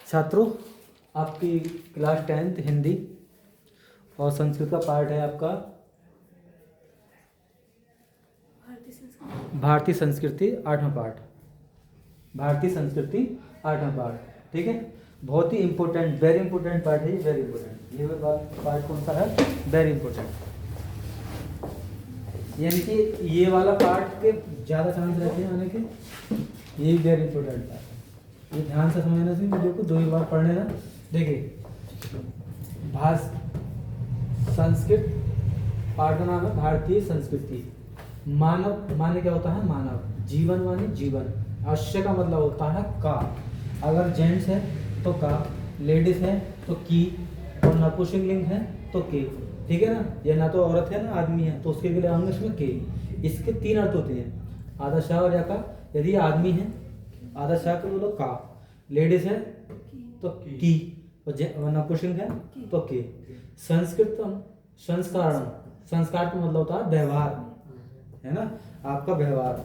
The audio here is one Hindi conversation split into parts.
छात्रों, आपकी क्लास 10th हिंदी और संस्कृत का पार्ट है आपका भारतीय संस्कृति 8वां पार्ट। भारतीय संस्कृति 8वां पार्ट, ठीक है। बहुत ही इंपॉर्टेंट, वेरी इंपॉर्टेंट पार्ट है ये, वेरी इंपॉर्टेंट। ये पार्ट कौन सा है? Very important. यानी कि ये वाला पार्ट के ज़्यादा चांस रहते हैं आने के, ये वेरी इंपॉर्टेंट पार्ट है। ये ध्यान से समझना चाहिए, वीडियो को 2 ही बार पढ़ने ना। देखिए, संस्कृत पार्ट का नाम है भारतीय संस्कृति। मानव माने क्या होता है? मानव। जीवन माने जीवन। अवश्य का मतलब होता है का। अगर जेंट्स है तो का, लेडीज है तो की, और नपुंसकलिंग है तो के, ठीक है ना। ये ना तो औरत है ना आदमी है, तो उसके लिए आएंगे इसमें के। इसके 3 अर्थ होते हैं, आधा शाह और या का। यदि आदमी है आधा शाह तो बोलो का, लेडीज है तो की, और नपुंसक है तो के। संस्कृतम संस्कारण, संस्कार का मतलब होता है व्यवहार, है ना, आपका व्यवहार।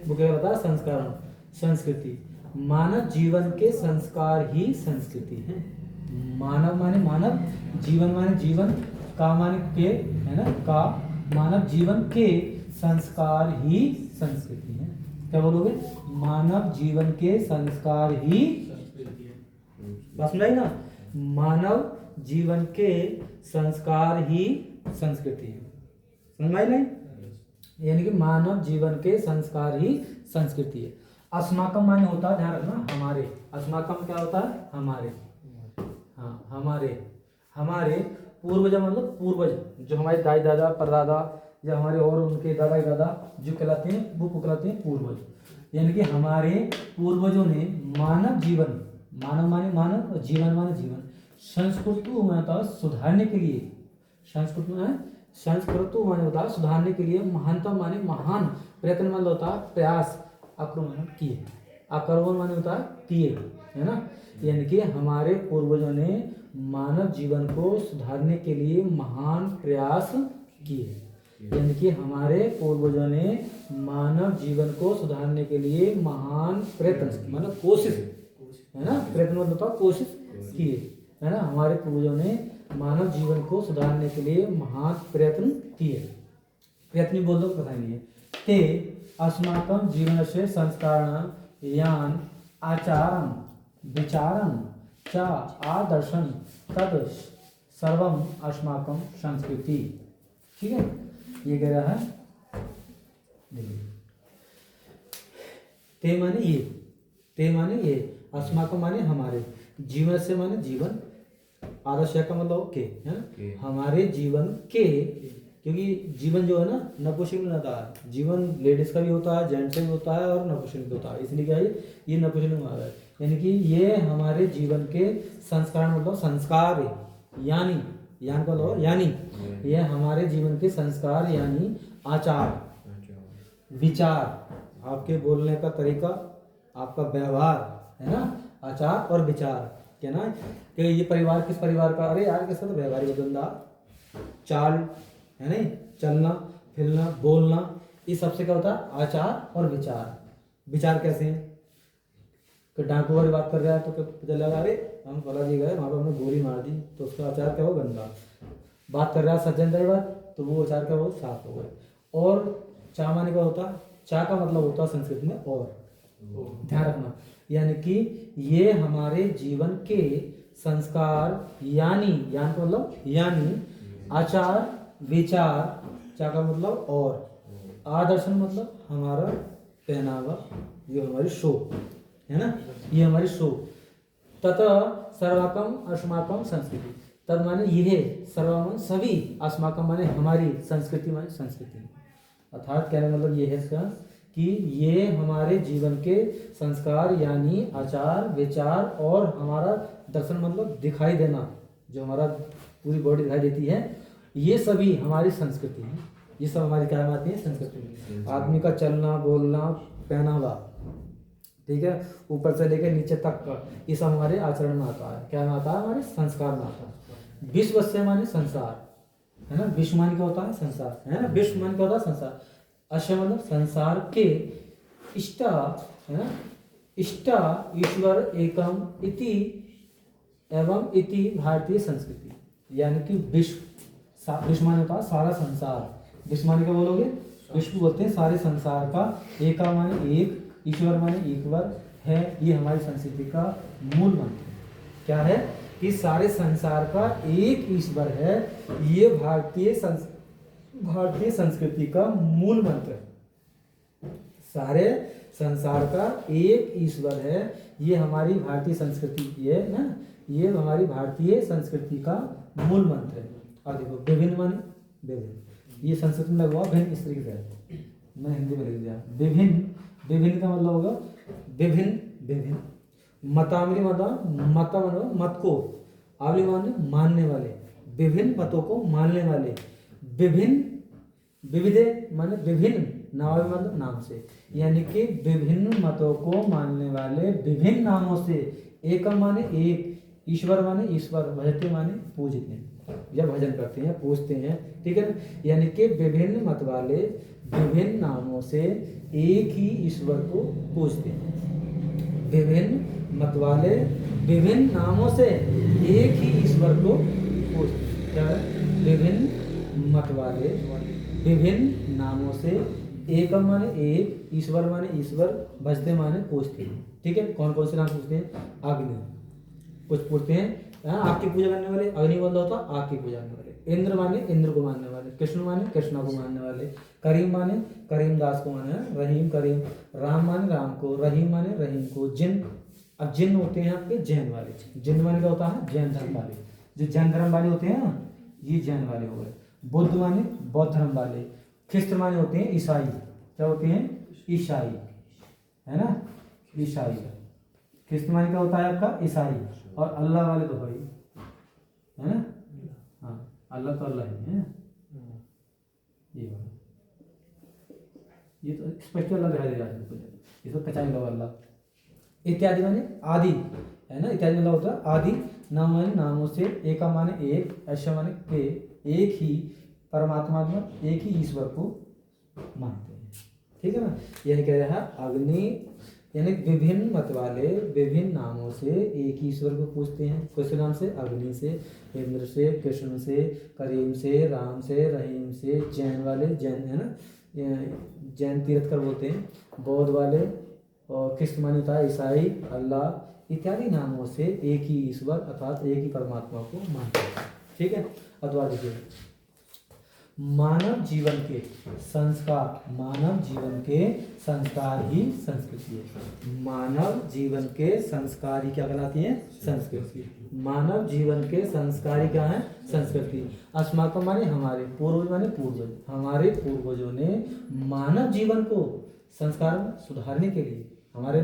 वो क्या होता है? संस्कारण। संस्कृति, मानव जीवन के संस्कार ही संस्कृति है। मानव माने मानव, जीवन माने जीवन, का माने के, है ना, का। मानव जीवन के संस्कार ही संस्कृति है। क्या बोलोगे? मानव जीवन के संस्कार ही बस नहीं ना, मानव जीवन के संस्कार ही संस्कृति है। समझ में आई नहीं? यानी कि मानव जीवन के संस्कार ही संस्कृति है। अस्माकम माने होता है, ध्यान रखना, हमारे। अस्माकम क्या होता है? हमारे। हाँ, हमारे पूर्वज मतलब पूर्वज, जो हमारे दाई दादा परदादा या हमारे और उनके दादा दादा जो कहलाते हैं, वो कहलाते हैं पूर्वज। यानी कि हमारे पूर्वजों ने मानव जीवन, मानव माने मानव और जीवन माने जीवन, संस्कृत माने सुधारने के लिए, संस्कृत में संस्कृत माने होता है सुधारने के लिए, महानतम माने महान, प्रयत्न माने होता है प्रयास, आक्रमण किए, आक्रमण माने होता है किए, है ना। यानी कि हमारे पूर्वजों ने मानव जीवन को सुधारने के लिए महान प्रयास किए। यानी कि हमारे पूर्वजों ने मानव जीवन को सुधारने के लिए महान प्रयत्न, मतलब कोशिश, है ना, प्रयत्न मतलब होता है कोशिश किए, है ना। हमारे पूर्वजों ने मानव जीवन को सुधारने के लिए महान प्रयत्न किए। प्रयत्न बोल दो, पता नहीं है। ते अस्माकं जीवन से संस्कारण यान आचारम विचारम च आदर्शन तद सर्वम अस्माकं संस्कृति। ठीक है, ये कह रहा है। ते माने ये, ते माने ये, अस्माकं माने हमारे, जीवन से माने जीवन, आदर्श का मतलब के, है ना, हमारे जीवन के। क्योंकि जीवन जो है ना नपुंसक में होता है, जीवन लेडीज का भी होता है, जेंट्स का भी होता है और नपुंसक भी होता है, इसलिए क्या है ये नपुंसक में आ रहा है। यानी कि ये हमारे जीवन के संस्कार मतलब संस्कार है, यानी यान का लो, यानी ये हमारे जीवन के संस्कार यानी आचार विचार, आपके बोलने का तरीका, आपका व्यवहार, है ना, आचार और विचार। क्या ना कि ये परिवार किस परिवार का? अरे यार किसका? तो व्यवहारिक बदंदा, चाल, है नहीं, चलना फिरना बोलना, इस सबसे क्या होता है? आचार और विचार। विचार कैसे हैं कि डाकू वाली बात कर रहा है तो पता लगा अरे हम फला जी गए वहाँ पर हमने गोली मार दी, तो उसका आचार क्या हो? गंदा। बात कर रहा है सज्जन रही बात, तो वो आचार क्या हो? साफ हो गए। और चा माने क्या होता है? चा का मतलब होता है संस्कृत में और, ध्यान रखना। यानी कि ये हमारे जीवन के संस्कार यानी, यान का मतलब यानी, आचार विचार, चा का मतलब और, आदर्शन मतलब हमारा पहनावा, ये हमारी शो, है ना, ये हमारी शो। तथा सर्वाकम अस्माकम संस्कृति, तद माने यह, सर्वम सभी, अस्माकम माने हमारी, संस्कृति माने संस्कृति। अर्थात कहने मतलब ये है इसका कि ये हमारे जीवन के संस्कार यानी आचार विचार और हमारा दर्शन मतलब दिखाई देना, जो हमारा पूरी बॉडी दिखाई देती है, ये सभी हमारी संस्कृति है। ये सब हमारी क्या आती है? संस्कृति में। आदमी का चलना बोलना पहनावा, ठीक है, ऊपर से लेकर नीचे तक का, ये सब हमारे आचरण में आता है। क्या में आता है? हमारे संस्कार में आता है। विश्व से माने संसार, है ना, विश्व मान क्या होता है? संसार, है ना, विश्व मान क्या होता है? संसार। अश्य मतलब संसार के, इष्टा, है ना, इष्टा ईश्वर एकम इति एवं इति भारतीय संस्कृति, यानी कि विश्व माने होता है सारा संसार। विश्व माने क्या बोलोगे? विश्व बोलते हैं सारे संसार का। एका माने एक, ईश्वर माने ईश्वर है, ये हमारी संस्कृति का मूल मंत्र है। क्या है? कि सारे संसार का एक ईश्वर है, ये भारतीय संस्कृति का मूल मंत्र है। सारे संसार का एक ईश्वर है, ये हमारी भारतीय संस्कृति, ये ना, ये हमारी भारतीय संस्कृति का मूल मंत्र है। और देखो विभिन्न माने विभिन्न, ये संस्कृत में लगा हुआ भिन्न इस तरीके से, मैं हिंदी में लिख दिया। विभिन्न, विभिन्न का मतलब होगा विभिन्न विभिन्न। मतामरी मत मत को, आवली माने मानने वाले, विभिन्न मतों को मानने वाले, विभिन्न विविधे माने विभिन्न, नाम मतलब नाम से, यानी कि विभिन्न मतों को मानने वाले विभिन्न नामों से, एकम माने एक, ईश्वर माने ईश्वर, भजते माने पूजते हैं या भजन करते हैं, पूजते हैं, ठीक है ना। यानी कि विभिन्न मत वाले विभिन्न नामों से एक ही ईश्वर को पूजते हैं। विभिन्न मत वाले विभिन्न नामों से एक ही ईश्वर को पूजते हैं। क्या है? विभिन्न मत वाले विभिन्न नामों से, एकम माने एक, ईश्वर माने ईश्वर, भजते माने पूजते हैं, ठीक है। कौन कौन से नाम पूजते हैं? अग्नि कुछ पूजते हैं, आग की पूजा करने वाले, अग्नि बंद होता आग की पूजा करने वाले। इंद्र माने इंद्र को मानने वाले, कृष्ण माने कृष्णा को मानने वाले, करीम माने करीम दास को मानने वाले, रहीम करीम, राम माने राम को, रहीम माने रहीम को। जिन, अब जिन होते हैं आपके जैन वाले। जिन माने क्या होता है? जैन धर्म वाले, जो जैन धर्म वाले होते हैं ना, ये जैन वाले हो गए। बुद्ध माने बौद्ध धर्म वाले। ख्रिस्त माने होते हैं ईसाई, क्या होते हैं? ईसाई, है ना, ईसाई। ख्रिस्त माने क्या होता है आपका? ईसाई। और अल्लाह वाले तो भाई, है ना, हाँ, अल्लाह तो अल्लाह ही है। ये तो स्पष्ट अल्लाह दिखाई दे रहा है, इसको कचाई लो अल्लाह। इत्यादि माने आदि, है ना, इत्यादि मतलब होता है आदि। नाम माने नामों से, एका माने एक, ऐसा माने के, एक ही परमात्मा में एक ही ईश्वर को मानते हैं, ठीक है ना। यानी कह रहा है अग्नि, यानी विभिन्न मत वाले विभिन्न नामों से एक ही ईश्वर को पूजते हैं। कौन से नाम से? अग्नि से, इंद्र से, कृष्ण से, करीम से, राम से, रहीम से। जैन वाले, जैन है ना, जैन तीर्थकर बोलते हैं। बौद्ध वाले, और ख्रिस्त माने होता है ईसाई, अल्लाह इत्यादि नामों से एक ही ईश्वर अर्थात एक ही परमात्मा को मानते हैं, ठीक है। अथवा देखिए, मानव जीवन के संस्कार, मानव जीवन के संस्कार ही संस्कृति है। मानव जीवन के संस्कार ही क्या कहलाती है? संस्कृति। मानव जीवन के संस्कार ही क्या है? संस्कृति। अस्माकं माने हमारे, पूर्वज माने पूर्वज, हमारे पूर्वजों ने मानव जीवन को संस्कार में सुधारने के लिए, हमारे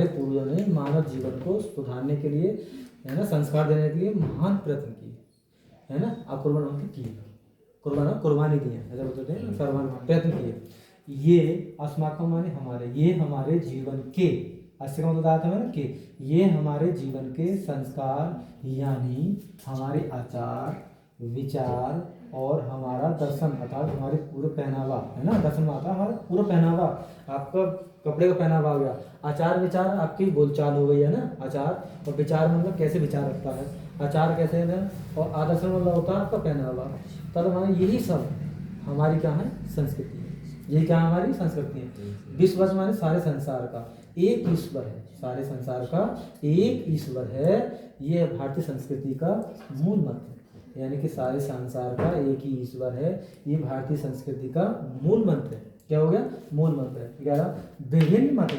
पूर्वजों ने मानव जीवन को सुधारने के लिए, है ना, संस्कार देने के लिए महान प्रयत्न किए, है ना। आप कुर्बान किए, कुर्बानी दिए, ऐसा बोलते हैं, प्रयत्न किए। ये अस्माकं माने हमारे, ये हमारे जीवन के, अस्से का मतलब बताया था मैंने, कि ये हमारे जीवन के संस्कार, यानी हमारे आचार विचार और हमारा दर्शन अर्थात हमारे पूरे पहनावा, है ना, दर्शन में आता है हमारा पूरा पहनावा। आपका कपड़े का पहनावा हो गया, आचार विचार आपकी बोलचाल हो गई, है ना। आचार और विचार मतलब कैसे विचार रखता है, आचार कैसे है, और आदर्शन मतलब होता है आपका पहनावा। तब हमारे यही सब हमारी क्या है? संस्कृति है। ये क्या हमारी संस्कृति है? विश्व माने सारे संसार का एक ईश्वर है, सारे संसार का एक ईश्वर है, ये भारतीय संस्कृति का मूल मंत्र है। यानी कि सारे संसार का एक ही ईश्वर है, ये भारतीय संस्कृति का मूल मंत्र है। क्या हो गया? मूल मंत्र है। क्या रहा? विभिन्न मत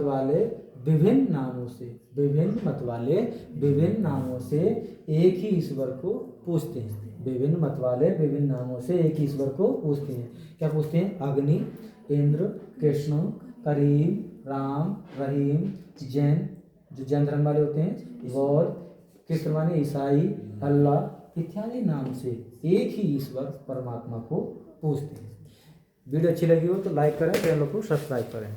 वाले विभिन्न नामों से, विभिन्न मत वाले विभिन्न नामों से एक ही ईश्वर को पूजते हैं। विभिन्न मत वाले विभिन्न नामों से एक ईश्वर को पूजते हैं। क्या पूजते हैं? अग्नि, इंद्र, कृष्ण, करीम, राम, रहीम, जैन, जो जैन धर्म वाले होते हैं, बौद्ध, कृष्ण माने ईसाई, अल्लाह इत्यादि नाम से एक ही ईश्वर परमात्मा को पूजते हैं। वीडियो अच्छी लगी हो तो लाइक करें, चैनल को सब्सक्राइब करें।